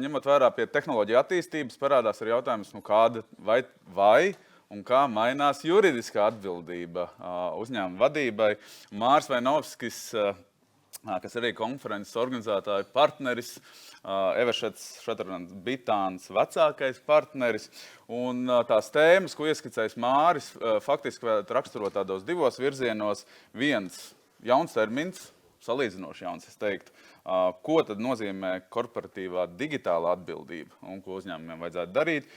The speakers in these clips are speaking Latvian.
ņemot vērā pie tehnoloģija attīstības, parādās arī jautājums, kāda vai un kā mainās juridiskā atbildība uzņēmuma vadībai. Māris Vainovskis, kas arī konferences organizētāju partneris, Everšets Šatrunans Bitāns vecākais partneris. Un tās tēmas, ko ieskicējis Māris, faktiski varētu raksturot tādos divos virzienos. Viens jauns termins, salīdzinoši jauns, es teiktu. Ko tad nozīmē korporatīvā digitālā atbildība un ko uzņēmumiem vajadzētu darīt?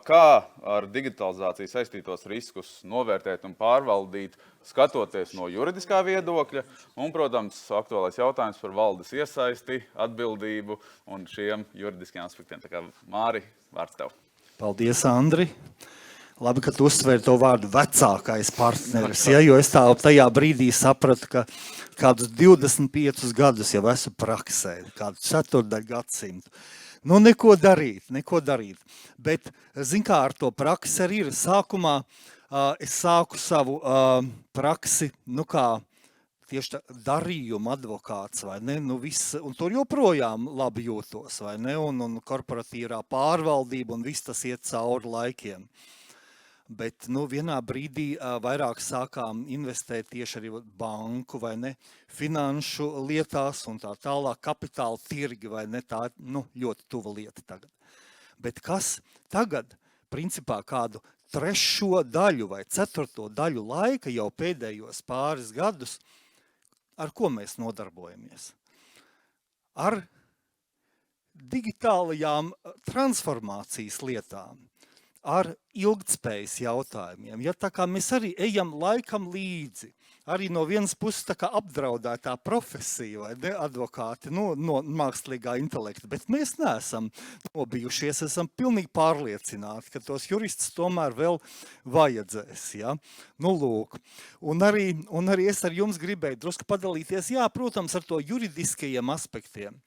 Kā ar digitalizāciju saistītos riskus novērtēt un pārvaldīt, skatoties no juridiskā viedokļa? Un, protams, aktuālais jautājums par valdes iesaisti, atbildību un šiem juridiskiem aspektiem. Tā kā, Māri, vārds tev. Paldies, Andri. Labi, ka tu uzsvēri to vārdu vecākais partneris, jo es tajā brīdī sapratu, ka kādus 25 gadus jau esmu praksē, kādu 4. gadsimtu. Nu, neko darīt. Bet, zin kā, ar to praksi arī ir. Sākumā es sāku savu praksi, tieši darījuma advokāts, vai ne? Un tur joprojām labi jūtos, vai ne? Un korporatīvā pārvaldība un viss tas iet cauri laikiem. Bet vienā brīdī vairāk sākām investēt tieši arī banku vai ne, finanšu lietās un tā tālāk, kapitāla tirgi vai ne, tā ļoti tuva lieta tagad. Bet kas tagad, principā kādu 3. daļu vai 4. daļu laika jau pēdējos pāris gadus, ar ko mēs nodarbojamies? Ar digitālajām transformācijas lietām. Ar ilgtspējas jautājumiem. Ja, tā kā mēs arī ejam laikam līdzi, arī no vienas puses tā kā apdraudētā profesija, vai ne, advokāti, no mākslīgā intelekta, bet mēs neesam nobijušies, esam pilnīgi pārliecināti, ka tos juristus tomēr vēl vajadzēs. Ja? Lūk. Un arī es ar jums gribēju drusku padalīties, protams, ar to juridiskajiem aspektiem.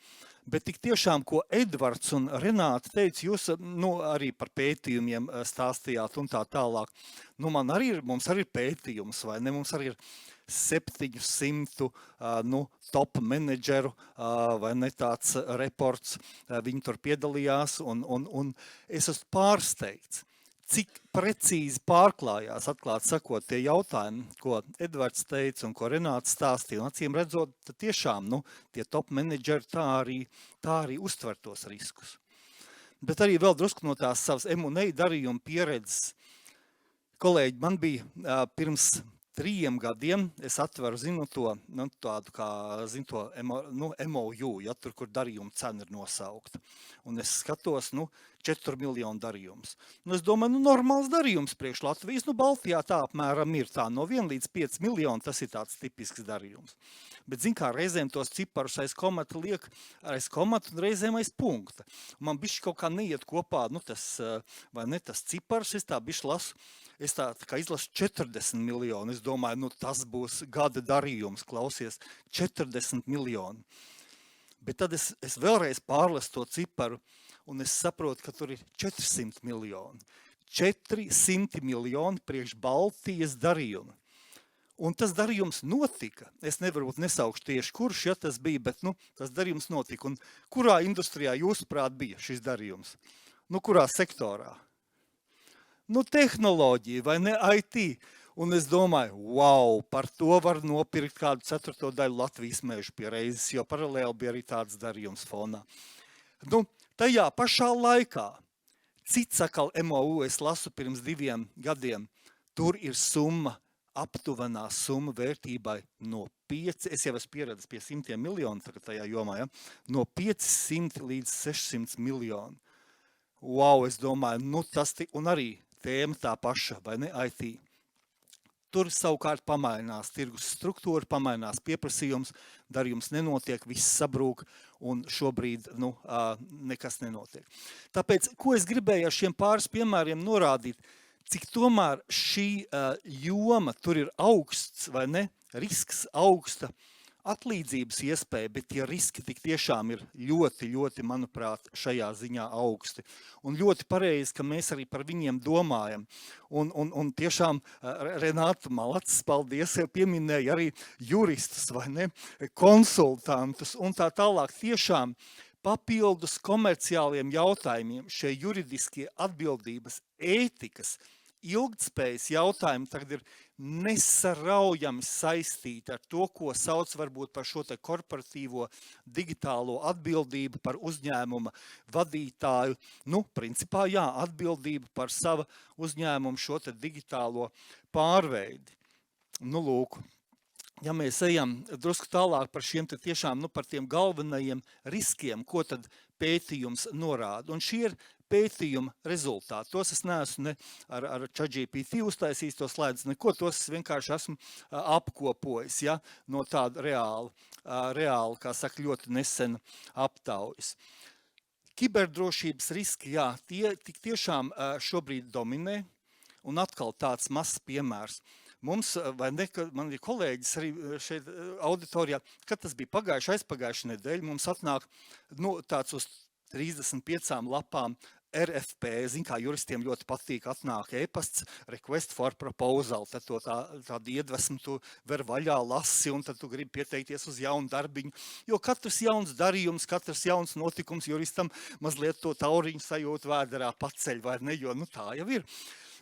Bet tik tiešām, ko Edvards un Renāta teica, jūs arī par pētījumiem stāstījāt un tā tālāk. Mums arī ir pētījums, vai ne? Mums arī ir 700 top menedžeru, vai ne tāds reports, viņi tur piedalījās, un es esmu pārsteigts, cik precīzi pārklājās, atklāt sakot, tie jautājumi, ko Edvards teica un ko Renāts stāstīja. Un acīm redzot, tiešām tie top menedžeri tā arī uztver tos riskus. Bet arī vēl drusku no tās savas M&A darījuma pieredzes. Kolēģi, man bija pirms 3 gadiem, es atveru, tādu kā, MOU, ja, tur, kur darījuma cena ir nosaukta. Un es skatos, 4 miljonu darījums. Es domāju, normāls darījums priekš Latvijas, Baltijā tā apmēram ir tā, no 1 līdz 5 miljoni, tas ir tāds tipisks darījums. Bet, kā reizēm tos ciparus aiz komata liek aiz komata un reizēm aiz punkta. Man bišķi kaut kā neiet kopā, tas cipars, es tā bišķi lasu, es tā kā izlasu 40 miljonu. Es domāju, tas būs gada darījums, klausies, 40 miljoni. Bet tad es vēlreiz pārlasu to ciparu, un es saprotu, ka tur ir 400 miljoni. 400 miljoni priekš Baltijas darījuma. Un tas darījums notika. Es nevaru nesaukšu tieši kurš, ja tas bija, bet tas darījums notika. Un kurā industrijā jūsuprāt bija šis darījums? Kurā sektorā? Tehnoloģija vai ne IT. Un es domāju, wow, par to var nopirkt kādu 4. daļu Latvijas mežu pie reizes, jo paralēli bija arī tāds darījums fonā. Tajā pašā laikā, cits atkal MOU es lasu pirms 2 gadiem, tur ir aptuvenā summa vērtībai no 5, es jau esmu pieredzis pie 100 miljonu tajā jomā, ja? No 500 līdz 600 miljonu. Wow, es domāju, un arī tēma tā paša, vai ne, IT. Tur savukārt pamainās tirgus struktūra, pamainās pieprasījums, darījums nenotiek, viss sabrūk, un šobrīd nekas nenotiek. Tāpēc, ko es gribēju ar šiem pāris piemēriem norādīt, cik tomēr šī joma tur ir augsts, vai ne, risks augsta, atlīdzības iespēja, bet tie riski tik tiešām ir ļoti, ļoti, manuprāt, šajā ziņā augsti. Un ļoti pareizi, ka mēs arī par viņiem domājam. Un tiešām Renāta Malacis, paldies, pieminēja arī juristus, vai ne, konsultantus un tā tālāk. Tiešām papildus komerciāliem jautājumiem šie juridiskie atbildības, ētikas, ilgtspējas jautājumi tagad ir nesaraujami saistīti ar to, ko sauc varbūt par šo te korporatīvo digitālo atbildību par uzņēmuma vadītāju. Nu, principā, jā, atbildību par sava uzņēmuma šo te digitālo pārveidi. Nu, lūk. Ja mēs ejam drusku tālāk par šiem te tiešām, par tiem galvenajiem riskiem, ko tad pētījums norāda. Un šie ir pētījuma rezultāti. Tos es neesmu ne ar ChatGPT uztaisījis, tos slēdz neko, tos es vienkārši esmu apkopojis, ja, no tāda reāla, kā saka, ļoti nesena aptaujas. Kiberdrošības riski, jā, tie tik tiešām šobrīd dominē, un atkal tāds mazs piemērs. Mums, vai ne, man ir kolēģis arī šeit auditorijā, kad tas bija aizpagājuši nedēļa, mums atnāk tāds uz 35 lapām RFP, kā juristiem ļoti patīk, atnāk e-pasts, request for proposal, tad to tādu iedvesmu tu ver vaļā, lasi, un tad tu gribi pieteikties uz jaunu darbiņu, jo katrs jauns darījums, katrs jauns notikums juristam mazliet to tauriņu sajūtu vēderā paceļ, vai ne, jo tā jau ir.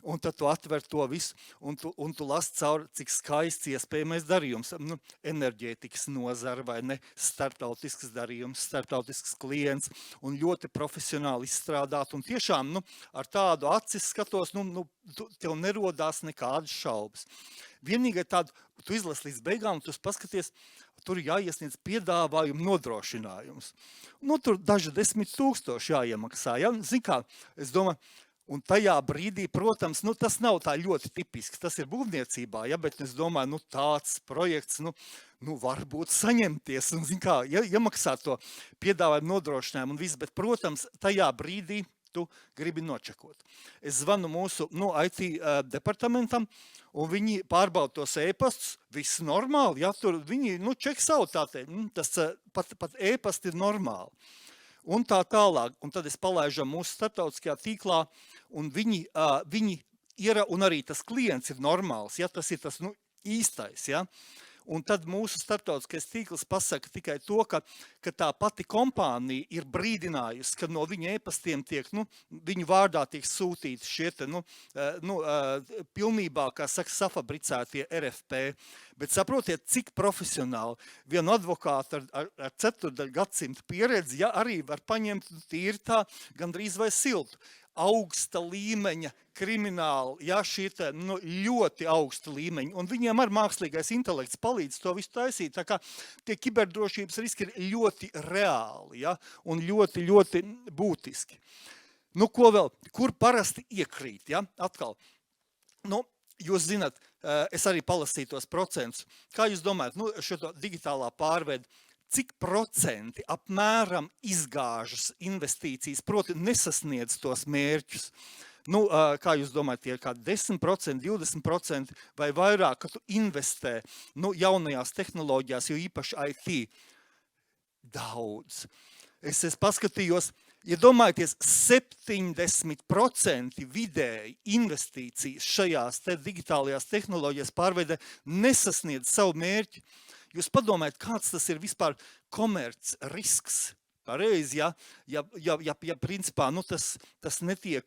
Un tad tu atver to visu, un tu lasi cauri, cik skaists iespējamais darījums. Enerģētikas nozara vai ne, starptautisks darījums, starptautisks klients, un ļoti profesionāli izstrādāt. Un tiešām ar tādu acis skatos, tev nerodās nekādas šaubas. Vienīgai tādu, tu izlasi līdz beigām, tu paskaties, tur jāiesniedz piedāvājumu nodrošinājums. Tur daži 10 000 jāiemaksā. Ja? Zin kā, es domāju, un tajā brīdī, protams, tas nav tā ļoti tipiski, tas ir būvniecībā, ja, bet es domāju, tāds projekts, varbūt saņemties, un, zin kā, iemaksāt to piedāvājumu nodrošinājumu un viss, bet, protams, tajā brīdī tu gribi nočekot. Es zvanu mūsu IT departamentam, un viņi pārbauda tos e-pastus, viss normāli, ja, tur viņi, check savu tātad, tas pat e-pasti ir normāli. Un tā tālāk, un tad es palaižam mūsu starptautiskajā tīklā, un viņi un arī tas klients ir normāls, ja, tas ir tas īstais, ja. Un tad mūsu starptautiskais tīkls pasaka tikai to, ka tā pati kompānija ir brīdinājusi, ka no viņa e-pastiem tiek, viņu vārdā tiek sūtīti šie te, pilnībā, kā saka, safabricētie RFP. Bet saprotiet, cik profesionāli vienu advokātu ar 4. gadsimta pieredzi, ja arī var paņemt tīri tā gandrīz vai siltu. Augsta līmeņa krimināli, ja šie te, ļoti augsta līmeņa, un viņiem ar mākslīgais intelekts palīdz to visu taisīt, tā kā tie kiberdrošības riski ir ļoti reāli, ja, un ļoti, ļoti būtiski. Ko vēl, kur parasti iekrīt, ja, atkal, jūs zināt, es arī palasīju tos procentus, kā jūs domājat, šo digitālā pārveida, cik procenti apmēram izgāžas investīcijas, proti nesasniedz tos mērķus? Kā jūs domājat, tie ir kādi 10%, 20% vai vairāk, ka tu investē jaunajās tehnoloģijās, jo īpaši IT? Daudz. Es paskatījos, ja domājaties, 70% vidēji investīcijas šajās digitālajās tehnoloģijas pārveidē nesasniedz savu mērķi. Jūs padomājat, kāds tas ir vispār komerc risks? Pareizi, ja principā tas netiek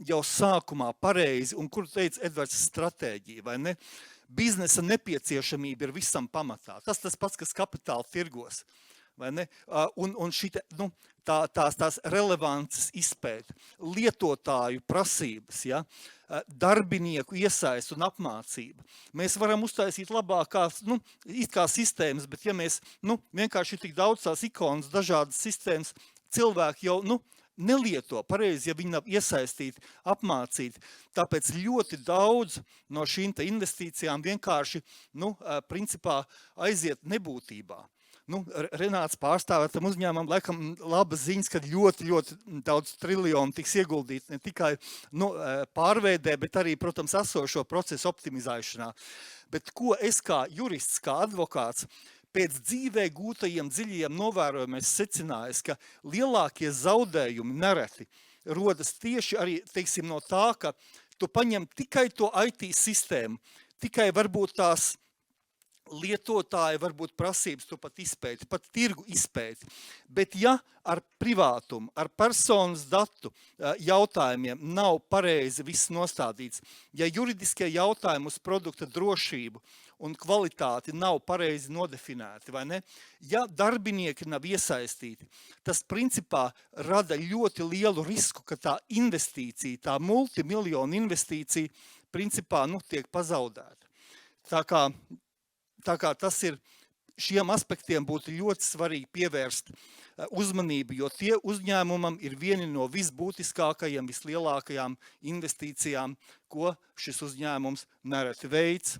jau sākumā pareizi, un kur teica Edvards stratēģija, vai ne? Biznesa nepieciešamība ir visam pamatā. Tas pats, kas kapitāla tirgos. Vai ne? Un šita, tās relevances izpēta, lietotāju prasības, ja? Darbinieku iesaist un apmācība. Mēs varam uztaisīt labākās, it kā sistēmas, bet ja mēs, vienkārši tik daudz tās ikonas, dažādas sistēmas, cilvēki jau, nelieto pareizi, ja viņi nav iesaistīti, apmācīti. Tāpēc ļoti daudz no šīm investīcijām vienkārši, principā aiziet nebūtībā. Renāts pārstāvētam uzņēmumam laikam labas ziņas, ka ļoti, ļoti daudz triljonu tiks ieguldīts ne tikai pārveidē, bet arī, protams, esošo procesu optimizēšanā. Bet ko es kā jurists, kā advokāts, pēc dzīvē gūtajiem dziļajiem novērojumiem secināju, ka lielākie zaudējumi nereti rodas tieši arī, teiksim, no tā, ka tu paņem tikai to IT sistēmu, tikai varbūt tās lietotāji varbūt prasības to pat izpēti, pat tirgu izpēti. Bet ja ar privātumu, ar personas datu jautājumiem nav pareizi viss nostādīts, ja juridiskie jautājumi uz produkta drošību un kvalitāti nav pareizi nodefinēti, vai ne? Ja darbinieki nav iesaistīti, tas principā rada ļoti lielu risku, ka tā investīcija, tā multimiljonu investīcija, principā tiek pazaudēta. Tā kā tas ir, šiem aspektiem būtu ļoti svarīgi pievērst uzmanību, jo tie uzņēmumam ir vieni no visbūtiskākajiem, vislielākajām investīcijām, ko šis uzņēmums nereti veids.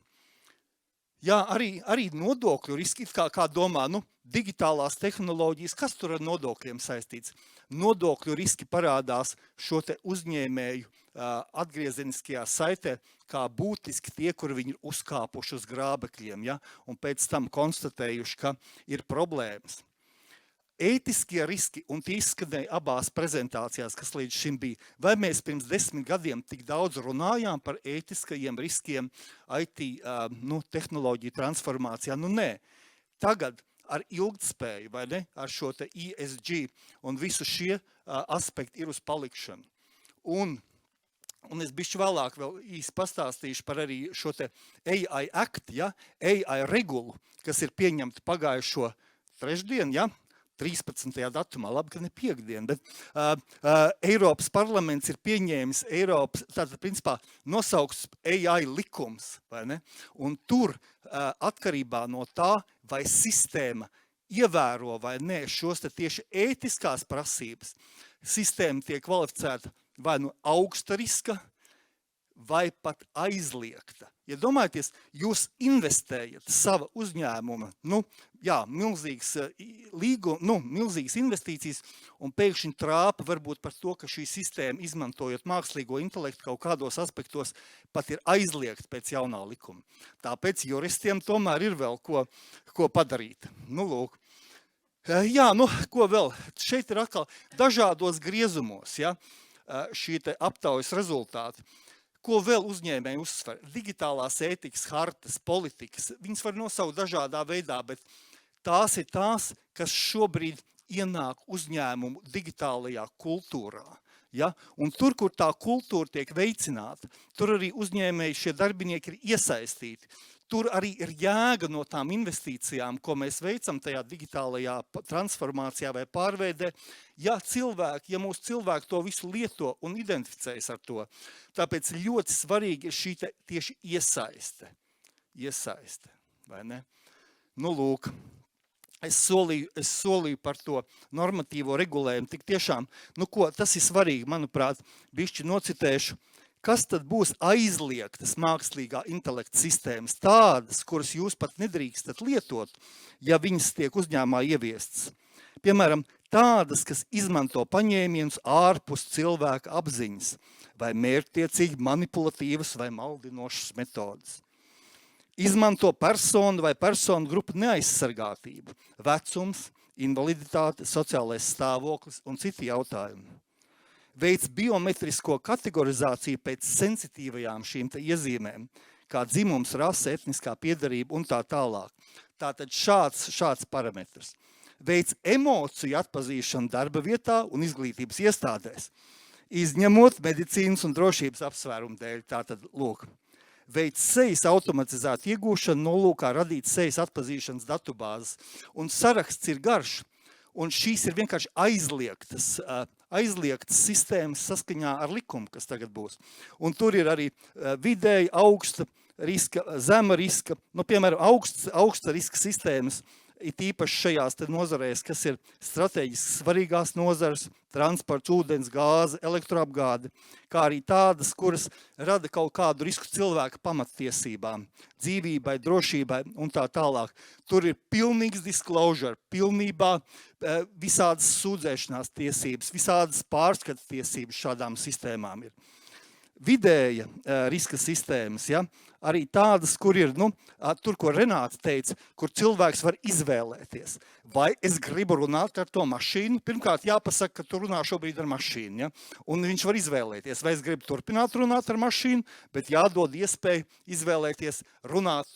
Jā, arī nodokļu riski, kā domā, digitālās tehnoloģijas, kas tur ar nodokļiem saistīts? Nodokļu riski parādās šo te uzņēmēju atgriezeniskajā saitē, kā būtiski tie, kur viņi ir uzkāpuši uz grābekļiem, ja? Un pēc tam konstatējuši, ka ir problēmas. Ētiskie riski, un tie izskanēja abās prezentācijās, kas līdz šim bija. Vai mēs pirms 10 gadiem tik daudz runājām par ētiskajiem riskiem IT tehnoloģiju transformācijā? Nē. Tagad ar ilgtspēju, vai ne, ar šo te ESG un visu šie aspekti ir uz palikšanu. Un es bišķi vēlāk vēl īsti pastāstīšu par arī šo te AI Act, ja, AI regulu, kas ir pieņemta pagājušo trešdienu, ja, 13. datumā, labi, ka ne piekdien, bet Eiropas parlaments ir pieņēmis tātad, principā, nosaukts AI likums, vai ne? Un tur atkarībā no tā, vai sistēma ievēro vai nē šos te tieši ētiskās prasības, sistēma tiek kvalificēta vai augsta riska, vai pat aizliegta. Ja domājieties, jūs investējat sava uzņēmuma, milzīgas investīcijas, un pēkšņi trāpa varbūt par to, ka šī sistēma, izmantojot mākslīgo intelektu kaut kādos aspektos, pat ir aizliegta pēc jaunā likuma. Tāpēc juristiem tomēr ir vēl ko padarīt. Lūk. Jā, ko vēl? Šeit ir atkal dažādos griezumos, ja, šī te aptaujas rezultāti. Ko vēl uzņēmēji uzsver? Digitālās ētikas, hartas, politikas, viņas var nosaukt dažādā veidā, bet tās ir tās, kas šobrīd ienāk uzņēmumu digitālajā kultūrā. Ja? Un tur, kur tā kultūra tiek veicināta, tur arī uzņēmēji, šie darbinieki ir iesaistīti. Tur arī ir jēga no tām investīcijām, ko mēs veicam tajā digitālajā transformācijā vai pārveidē, ja mūsu cilvēki to visu lieto un identificējas ar to. Tāpēc ļoti svarīgi ir šī tieši iesaiste, vai ne? Lūk, es solīju par to normatīvo regulējumu, tik tiešām, tas ir svarīgi, manuprāt, bišķi nocitēšu. Kas tad būs aizliegtas mākslīgā intelekta sistēmas, tādas, kuras jūs pat nedrīkstat lietot, ja viņas tiek uzņēmumā ieviestas? Piemēram, tādas, kas izmanto paņēmienus ārpus cilvēka apziņas, vai mērķtiecīgi manipulatīvas vai maldinošas metodas. Izmanto personu vai personu grupu neaizsargātību, vecums, invaliditāte, sociālais stāvoklis un citi jautājumi. Veic biometrisko kategorizāciju pēc sensitīvajām šīm iezīmēm, kā dzimums, rase, etniskā piederība un tā tālāk. Tātad šāds parametrs. Veic emociju atpazīšanu darba vietā un izglītības iestādēs, izņemot medicīnas un drošības apsvērumu dēļ. Tātad, lūk, veic sejas automatizētu iegūšanu nolūkā radīt sejas atpazīšanas datubāzes. Un saraksts ir garš. Un šīs ir vienkārši aizliegtas sistēmas saskaņā ar likumu, kas tagad būs. Un tur ir arī vidēji augsta riska, zema riska, piemēram, augsta riska sistēmas, it īpaši šajās nozarēs, kas ir strateģiski svarīgās nozares, transports, ūdens, gāze, elektroapgāde, kā arī tādas, kuras rada kaut kādu risku cilvēka pamattiesībām, dzīvībai, drošībai un tā tālāk. Tur ir pilnīgs disclosure, pilnībā visādas sūdzēšanās tiesības, visādas pārskata tiesības šādām sistēmām ir. Vidēja riska sistēmas, ja, arī tādas, kur ir, tur, ko Renāta teica, kur cilvēks var izvēlēties. vai es gribu runāt ar to mašīnu. Pirmkārt, jāpasaka, ka tu runā šobrīd ar mašīnu. Ja? Un viņš var izvēlēties, vai es gribu turpināt runāt ar mašīnu, bet jādod iespēju izvēlēties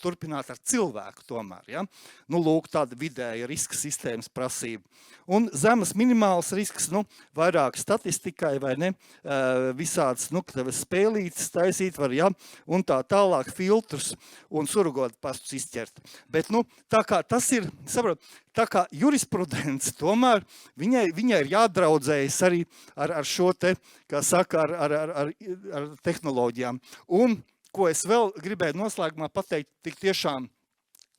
turpināt ar cilvēku tomēr. Ja? Nu, lūk, tāda vidēja riska sistēmas prasība. Un zemes minimāls risks, vairāk statistikai vai ne, visāds, spēlītas taisīt var, ja? Un tā tālāk filtrus un surrogotu pastus izķert. Bet, tā kā tas ir, saprot, tā kā jurisprudence tomēr viņai ir jādraudzējas arī ar šo te, kā saka, ar tehnoloģijām. Un, ko es vēl gribēju noslēgumā pateikt, tik tiešām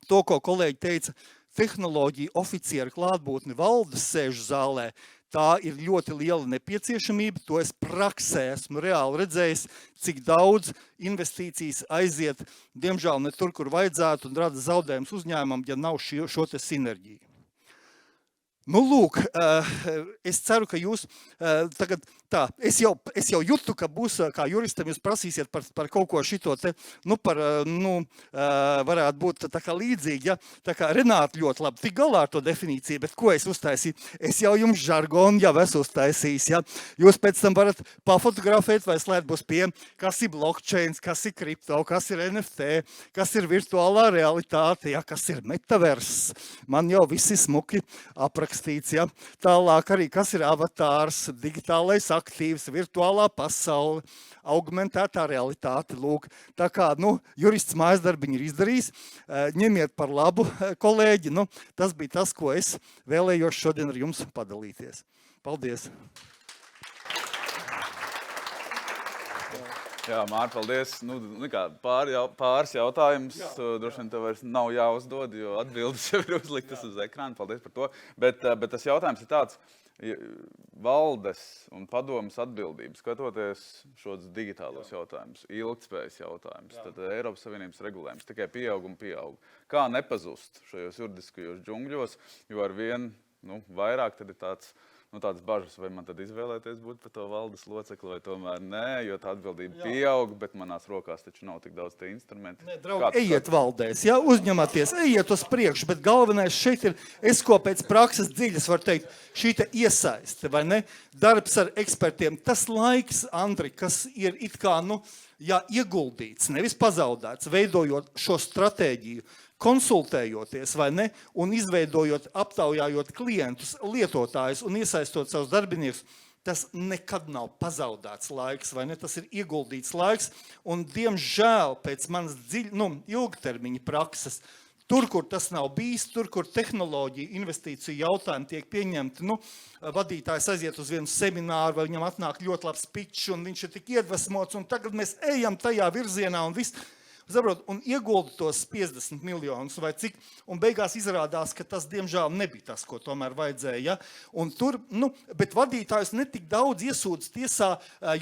to, ko kolēģi teica, tehnoloģija oficiera klātbūtne valdes sēžu zālē, tā ir ļoti liela nepieciešamība. To es praksē esmu reāli redzējis, cik daudz investīcijas aiziet, diemžēl ne tur, kur vajadzētu, un rada zaudējums uzņēmumam, ja nav šo te sinerģiju. Nu, lūk, es ceru, ka jūs tagad tā, es jau jūtu, ka būs, kā juristam, jūs prasīsiet par kaut ko šito te, varētu būt tā kā līdzīgi, ja, tā kā Renāta ļoti labi tik galā ar to definīciju, bet ko es uztaisīju? Es jau jums žargonu jau esmu uztaisījis, ja. Jūs pēc tam varat pafotografēt vai slēgt būs pie, kas ir blockchains, kas ir kripto, kas ir NFT, kas ir virtuālā realitāte, ja, kas ir metaverss. Man jau visi smuki aprakstīts, ja. Tālāk arī, kas ir avatārs, digitālais aktīvs, virtuālā pasaule, augmentētā realitāte. Lūk. Tā kā jurists mājas darbiņu ir izdarījis, ņemiet par labu, kolēģi. Tas bija tas, ko es vēlējos šodien ar jums padalīties. Paldies! Jā, Māri, paldies. Pāris jautājumus droši vien tev vairs nav jāuzdod, jo atbildes jau ir uzliktas uz ekrāna. Paldies par to. Bet tas jautājums ir tāds, valdes un padomas atbildības, skatoties šos digitālos jautājumus, ilgtspējas jautājumus, tad Eiropas Savienības regulējums tikai pieaug un pieaug. Kā nepazust šajos juridiskajos džungļos, jo ar vien vairāk tad ir tādas bažas, vai man tad izvēlēties būt par to valdes locekli, vai tomēr nē, jo tā atbildība pieaug, bet manās rokās taču nav tik daudz tie instrumenti. Nē, draugi, ejiet valdēs, ja, uzņematies, ejiet uz priekšu, bet galvenais šeit ir, es ko pēc prakses dziļas varu teikt, šī te iesaiste, vai ne, darbs ar ekspertiem, tas laiks, Andri, kas ir it kā, ieguldīts, nevis pazaudēts, veidojot šo stratēģiju, konsultējoties, vai ne, un izveidojot, aptaujājot klientus, lietotājus un iesaistot savus darbiniekus, tas nekad nav pazaudēts laiks, vai ne, tas ir ieguldīts laiks, un diemžēl pēc manas ilgtermiņa prakses, tur, kur tas nav bijis, tur, kur tehnoloģija, investīciju jautājumi tiek pieņemti, vadītājs aiziet uz vienu semināru, vai viņam atnāk ļoti labs pitch, un viņš ir tik iedvesmots, un tagad mēs ejam tajā virzienā, un viss, saprot, un iegulda tos 50 miljonus vai cik, un beigās izrādās, ka tas, diemžēl, nebija tas, ko tomēr vajadzēja. Ja? Un tur, bet vadītājus netik daudz iesūdz tiesā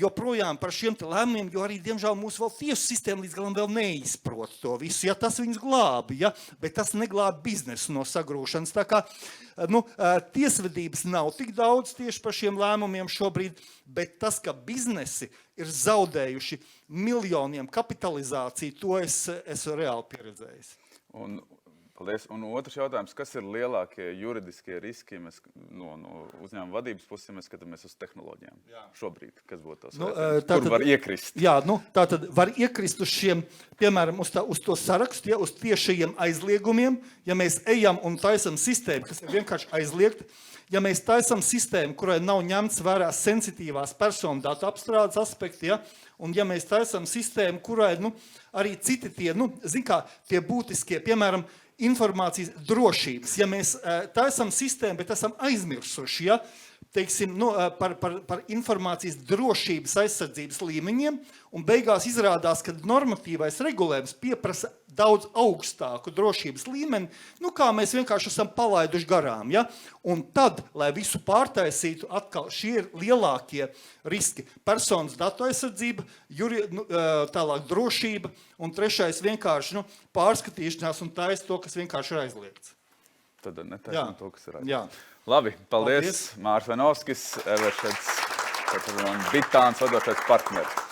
joprojām par šiem te lēmumiem, jo arī, diemžēl, mūsu vēl tiesu sistēma līdz galam vēl neizprot to visu. Ja? Tas viņus glābi, ja? Bet tas neglābi biznesu no sagrūšanas. Tā kā tiesvedības nav tik daudz tieši par šiem lēmumiem šobrīd, bet tas, ka biznesi ir zaudējuši miljoniem kapitalizāciju, to es esmu reāli pieredzējis. Paldies. Un otrs jautājums, kas ir lielākie juridiskie riski no uzņēmuma vadības puses, ja mēs skatāmies uz tehnoloģijām šobrīd? Kas būtu tas? Kur var iekrist? Jā, tātad var iekrist uz šiem, piemēram, uz to sarakstu, ja, uz tiešajiem aizliegumiem, ja mēs ejam un taisam sistēmu, kas ir vienkārši aizliegta, ja mēs taisam sistēmu, kurai nav ņemts vērā sensitīvās personu datu apstrādes aspekti, ja, un ja mēs taisam sistēmu, kurai arī citi tie, tie būtiskie, piemēram, informācijas drošības. Ja mēs taisam sistēmu, bet esam aizmirsuši, ja, teiksim, par informācijas drošības aizsardzības līmeņiem, un beigās izrādās, ka normatīvais regulējums pieprasa daudz augstāku drošības līmeni, kā mēs vienkārši esam palaiduši garām. Ja? Un tad, lai visu pārtaisītu, atkal šie ir lielākie riski. Personas datu aizsardzība, tālāk drošība, un trešais vienkārši pārskatīšanās un taisa to, kas vienkārši ir aizliegts. Tad netaisam to, kas ir aizliegts. Labi, paldies. Māris Venovskis, Eversheds, Bitāns vadošais partneris.